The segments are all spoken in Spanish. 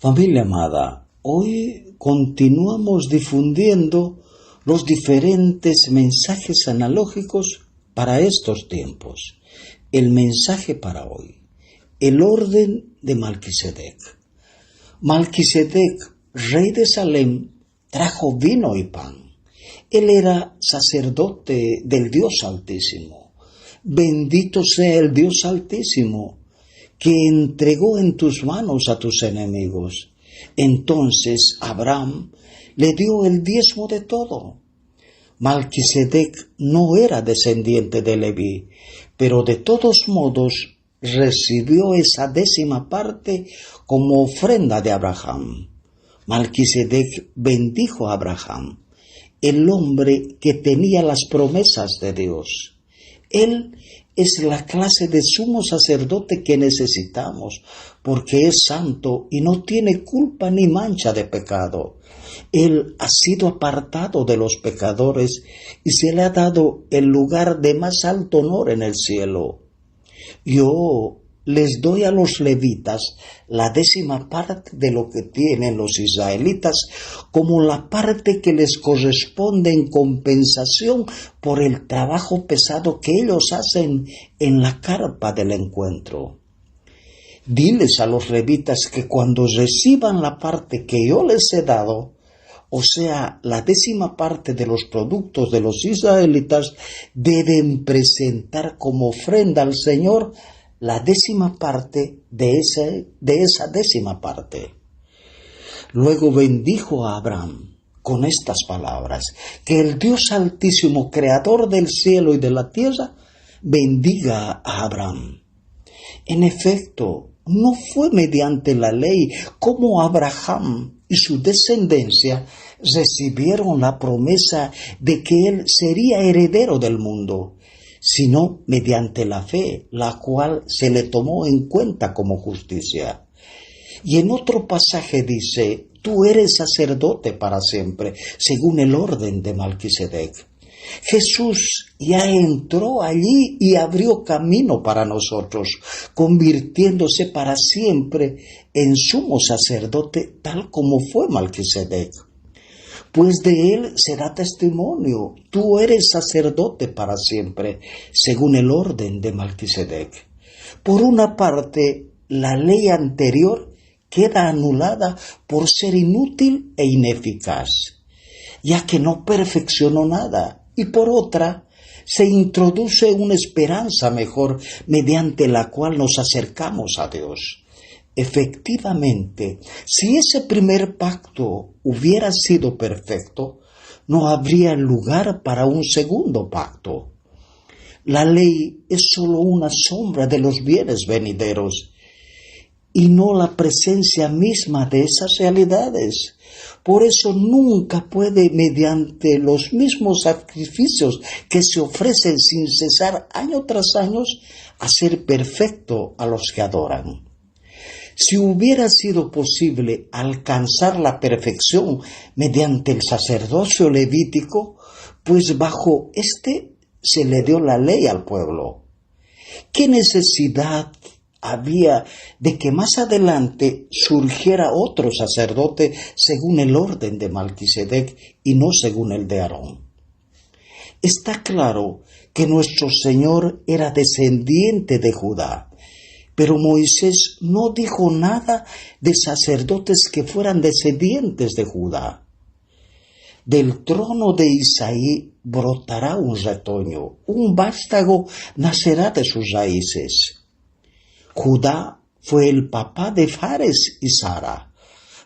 Familia amada, hoy continuamos difundiendo los diferentes mensajes analógicos para estos tiempos. El mensaje para hoy, el orden de Malquisedec. Malquisedec, rey de Salem, trajo vino y pan. Él era sacerdote del Dios Altísimo. Bendito sea el Dios Altísimo, que entregó en tus manos a tus enemigos. Entonces Abraham le dio el diezmo de todo. Malquisedec no era descendiente de Leví, pero de todos modos recibió esa décima parte como ofrenda de Abraham. Malquisedec bendijo a Abraham, el hombre que tenía las promesas de Dios. Él es la clase de sumo sacerdote que necesitamos, porque es santo y no tiene culpa ni mancha de pecado. Él ha sido apartado de los pecadores y se le ha dado el lugar de más alto honor en el cielo. Yo les doy a los levitas la décima parte de lo que tienen los israelitas como la parte que les corresponde en compensación por el trabajo pesado que ellos hacen en la carpa del encuentro. Diles a los levitas que cuando reciban la parte que yo les he dado, o sea, la décima parte de los productos de los israelitas, deben presentar como ofrenda al Señor la décima parte de esa décima parte. Luego bendijo a Abraham con estas palabras: que el Dios Altísimo, creador del cielo y de la tierra, bendiga a Abraham. En efecto, no fue mediante la ley como Abraham y su descendencia recibieron la promesa de que él sería heredero del mundo, sino mediante la fe, la cual se le tomó en cuenta como justicia. Y en otro pasaje dice: tú eres sacerdote para siempre, según el orden de Malquisedec. Jesús ya entró allí y abrió camino para nosotros, convirtiéndose para siempre en sumo sacerdote, tal como fue Malquisedec. Pues de él se da testimonio: tú eres sacerdote para siempre, según el orden de Malquisedec. Por una parte, la ley anterior queda anulada por ser inútil e ineficaz, ya que no perfeccionó nada, y por otra, se introduce una esperanza mejor mediante la cual nos acercamos a Dios. Efectivamente, si ese primer pacto hubiera sido perfecto, no habría lugar para un segundo pacto. La ley es solo una sombra de los bienes venideros y no la presencia misma de esas realidades. Por eso nunca puede, mediante los mismos sacrificios que se ofrecen sin cesar año tras año, hacer perfecto a los que adoran. Si hubiera sido posible alcanzar la perfección mediante el sacerdocio levítico, pues bajo este se le dio la ley al pueblo. ¿Qué necesidad había de que más adelante surgiera otro sacerdote según el orden de Malquisedec y no según el de Aarón? Está claro que nuestro Señor era descendiente de Judá, pero Moisés no dijo nada de sacerdotes que fueran descendientes de Judá. Del trono de Isaí brotará un retoño, un vástago nacerá de sus raíces. Judá fue el papá de Fares y Sara.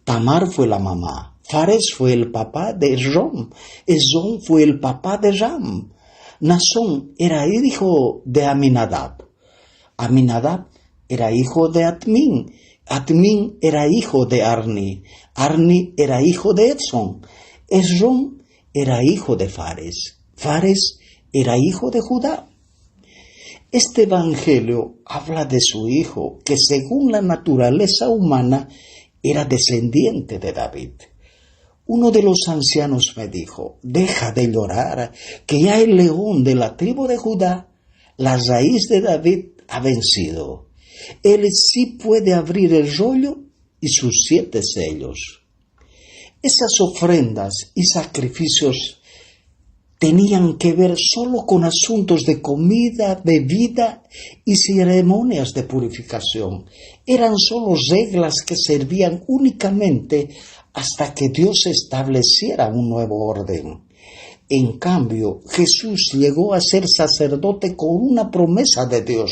Tamar fue la mamá. Fares fue el papá de Esrom. Esrom fue el papá de Ram. Nasón era hijo de Aminadab. Aminadab era hijo de Atmín. Atmín era hijo de Arni. Arni era hijo de Esrom. Esrom era hijo de Fares. Fares era hijo de Judá. Este evangelio habla de su hijo, que según la naturaleza humana era descendiente de David. Uno de los ancianos me dijo: deja de llorar, que ya el león de la tribu de Judá, la raíz de David, ha vencido. Él sí puede abrir el rollo y sus 7 sellos. Esas ofrendas y sacrificios tenían que ver solo con asuntos de comida, bebida y ceremonias de purificación. Eran solo reglas que servían únicamente hasta que Dios estableciera un nuevo orden. En cambio, Jesús llegó a ser sacerdote con una promesa de Dios,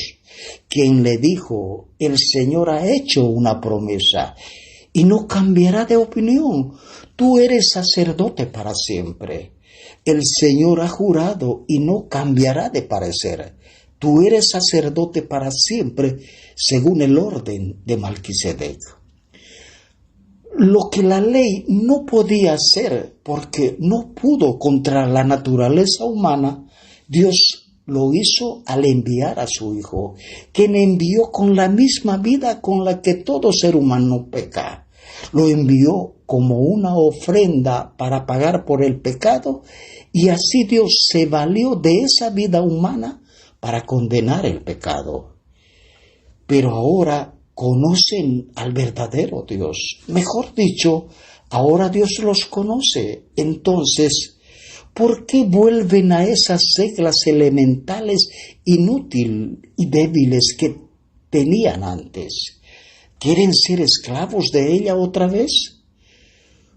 quien le dijo: el Señor ha hecho una promesa y no cambiará de opinión. Tú eres sacerdote para siempre. El Señor ha jurado y no cambiará de parecer. Tú eres sacerdote para siempre, según el orden de Melquisedec. Lo que la ley no podía hacer porque no pudo contra la naturaleza humana, Dios lo hizo al enviar a su Hijo, quien envió con la misma vida con la que todo ser humano peca. Lo envió como una ofrenda para pagar por el pecado, y así Dios se valió de esa vida humana para condenar el pecado. Pero ahora conocen al verdadero Dios. Mejor dicho, ahora Dios los conoce. Entonces, ¿por qué vuelven a esas reglas elementales, inútiles y débiles que tenían antes? ¿Quieren ser esclavos de ella otra vez?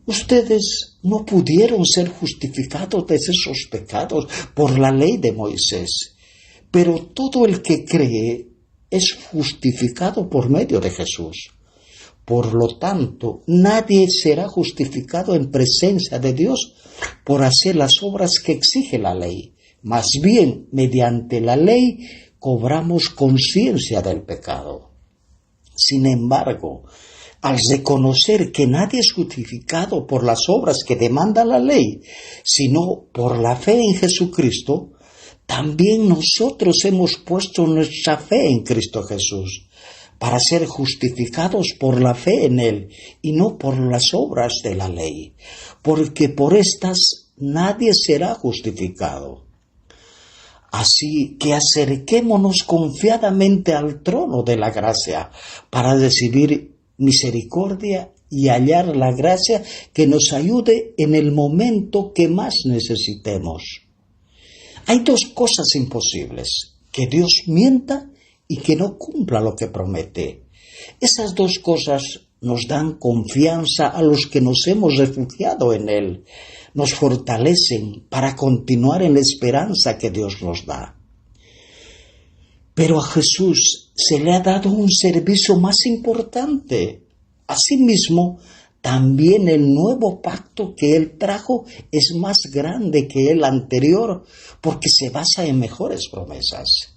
Ustedes no pudieron ser justificados de esos pecados por la ley de Moisés, pero todo el que cree es justificado por medio de Jesús. Por lo tanto, nadie será justificado en presencia de Dios por hacer las obras que exige la ley. Más bien, mediante la ley cobramos conciencia del pecado. Sin embargo, al reconocer que nadie es justificado por las obras que demanda la ley, sino por la fe en Jesucristo, también nosotros hemos puesto nuestra fe en Cristo Jesús, para ser justificados por la fe en Él y no por las obras de la ley, porque por estas nadie será justificado. Así que acerquémonos confiadamente al trono de la gracia para recibir misericordia y hallar la gracia que nos ayude en el momento que más necesitemos. Hay 2 cosas imposibles: que Dios mienta y que no cumpla lo que promete. Esas 2 cosas nos dan confianza a los que nos hemos refugiado en Él, nos fortalecen para continuar en la esperanza que Dios nos da. Pero a Jesús se le ha dado un servicio más importante. Asimismo, también el nuevo pacto que Él trajo es más grande que el anterior, porque se basa en mejores promesas.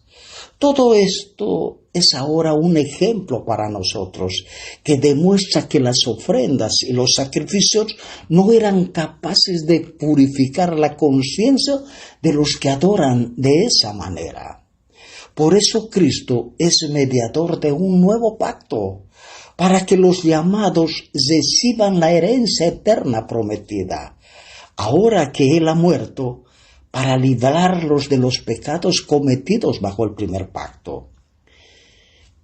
Todo esto es ahora un ejemplo para nosotros, que demuestra que las ofrendas y los sacrificios no eran capaces de purificar la conciencia de los que adoran de esa manera. Por eso Cristo es mediador de un nuevo pacto, para que los llamados reciban la herencia eterna prometida, ahora que Él ha muerto, para librarlos de los pecados cometidos bajo el primer pacto.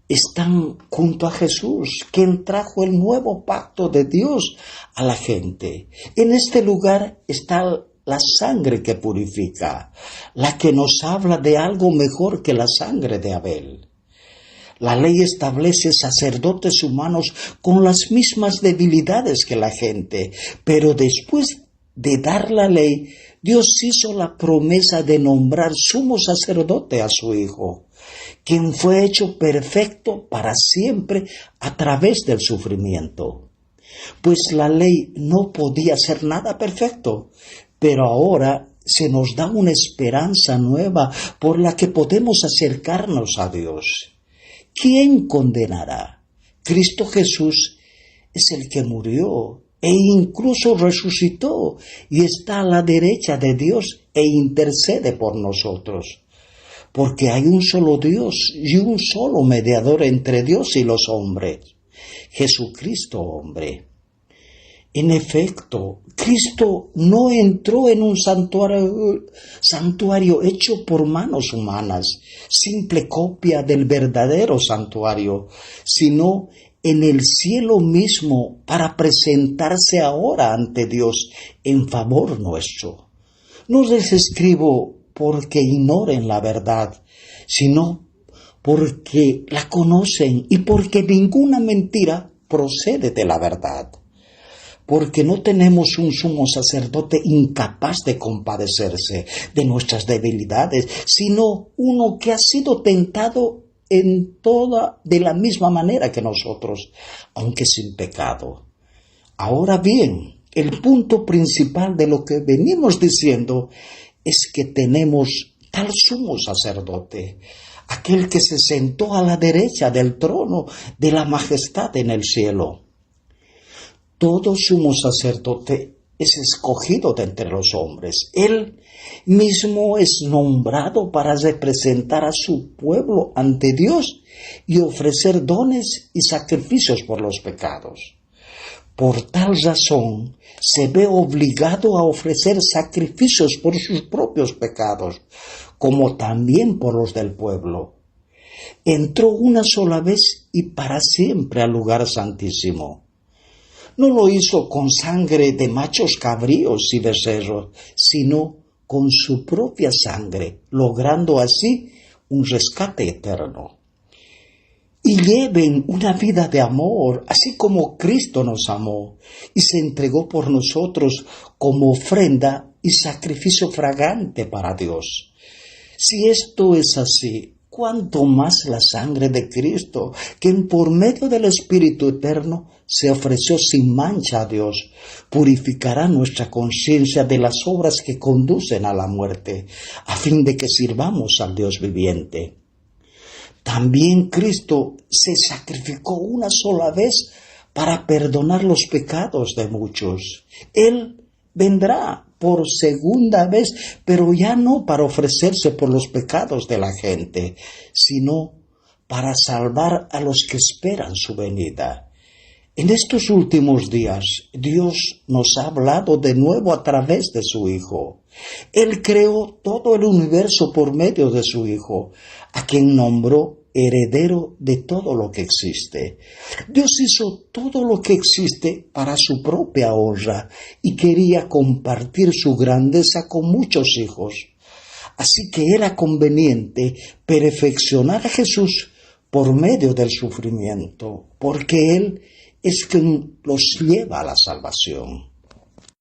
Están junto a Jesús, quien trajo el nuevo pacto de Dios a la gente. En este lugar está la sangre que purifica, la que nos habla de algo mejor que la sangre de Abel. La ley establece sacerdotes humanos con las mismas debilidades que la gente, pero después de dar la ley, Dios hizo la promesa de nombrar sumo sacerdote a su Hijo, quien fue hecho perfecto para siempre a través del sufrimiento. Pues la ley no podía ser nada perfecto, pero ahora se nos da una esperanza nueva por la que podemos acercarnos a Dios. ¿Quién condenará? Cristo Jesús es el que murió e incluso resucitó y está a la derecha de Dios e intercede por nosotros. Porque hay un solo Dios y un solo mediador entre Dios y los hombres, Jesucristo hombre. En efecto, Cristo no entró en un santuario hecho por manos humanas, simple copia del verdadero santuario, sino en el cielo mismo para presentarse ahora ante Dios en favor nuestro. No les escribo porque ignoren la verdad, sino porque la conocen y porque ninguna mentira procede de la verdad. Porque no tenemos un sumo sacerdote incapaz de compadecerse de nuestras debilidades, sino uno que ha sido tentado en toda de la misma manera que nosotros, aunque sin pecado. Ahora bien, el punto principal de lo que venimos diciendo es que tenemos tal sumo sacerdote, aquel que se sentó a la derecha del trono de la majestad en el cielo. Todo sumo sacerdote es escogido de entre los hombres. Él mismo es nombrado para representar a su pueblo ante Dios y ofrecer dones y sacrificios por los pecados. Por tal razón, se ve obligado a ofrecer sacrificios por sus propios pecados, como también por los del pueblo. Entró una sola vez y para siempre al lugar santísimo. No lo hizo con sangre de machos cabríos y becerros, sino con su propia sangre, logrando así un rescate eterno. Y lleven una vida de amor, así como Cristo nos amó y se entregó por nosotros como ofrenda y sacrificio fragante para Dios. Si esto es así, cuánto más la sangre de Cristo, quien por medio del Espíritu Eterno se ofreció sin mancha a Dios, purificará nuestra conciencia de las obras que conducen a la muerte, a fin de que sirvamos al Dios viviente. También Cristo se sacrificó una sola vez para perdonar los pecados de muchos. Él vendrá por segunda vez, pero ya no para ofrecerse por los pecados de la gente, sino para salvar a los que esperan su venida. En estos últimos días, Dios nos ha hablado de nuevo a través de su Hijo. Él creó todo el universo por medio de su Hijo, a quien nombró heredero de todo lo que existe. Dios hizo todo lo que existe para su propia honra y quería compartir su grandeza con muchos hijos. Así que era conveniente perfeccionar a Jesús por medio del sufrimiento, porque Él es quien los lleva a la salvación.